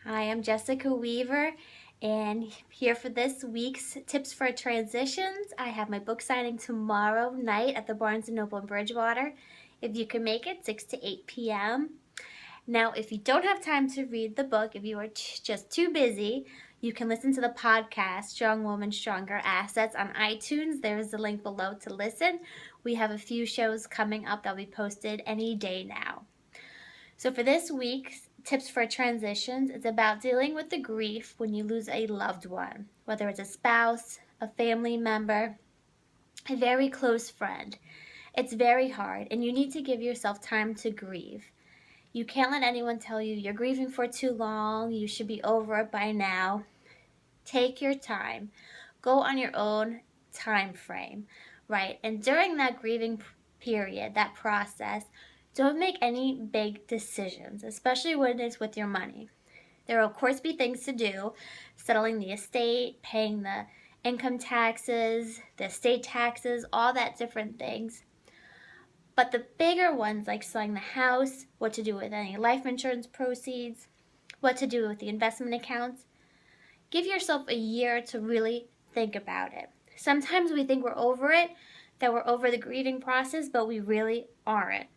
Hi, I'm Jessica Weaver, and here for this week's Tips for Transitions. I have my book signing tomorrow night at the Barnes & Noble in Bridgewater. If you can make it, 6 to 8 p.m. Now, if you don't have time to read the book, if you are just too busy, you can listen to the podcast, Strong Woman, Stronger Assets, on iTunes. There is a link below to listen. We have a few shows coming up that'll be posted any day now. So for this week's Tips for Transitions, it's about dealing with the grief when you lose a loved one, whether it's a spouse, a family member, a very close friend. It's very hard, and you need to give yourself time to grieve. You can't let anyone tell you you're grieving for too long, you should be over it by now. Take your time. Go on your own time frame, right? And during that grieving period, that process, don't make any big decisions, especially when it's with your money. There will, of course, be things to do, settling the estate, paying the income taxes, the estate taxes, all that different things. But the bigger ones, like selling the house, what to do with any life insurance proceeds, what to do with the investment accounts, give yourself a year to really think about it. Sometimes we think we're over it, that we're over the grieving process, but we really aren't.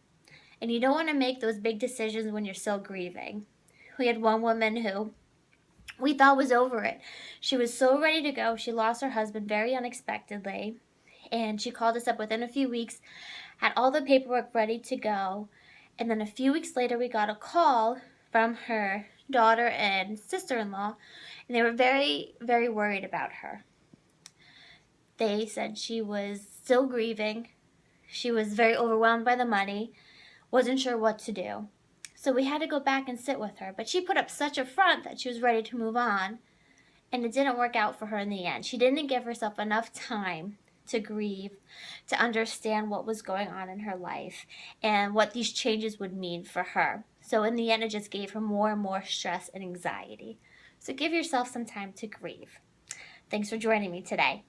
And you don't want to make those big decisions when you're still grieving. We had one woman who we thought was over it. She was so ready to go. She lost her husband very unexpectedly. And she called us up within a few weeks, had all the paperwork ready to go. And then a few weeks later, we got a call from her daughter and sister-in-law, and they were very, very worried about her. They said she was still grieving. She was very overwhelmed by the money, wasn't sure what to do. So we had to go back and sit with her. But she put up such a front that she was ready to move on, and it didn't work out for her in the end. She didn't give herself enough time to grieve, to understand what was going on in her life and what these changes would mean for her. So in the end, it just gave her more and more stress and anxiety. So give yourself some time to grieve. Thanks for joining me today.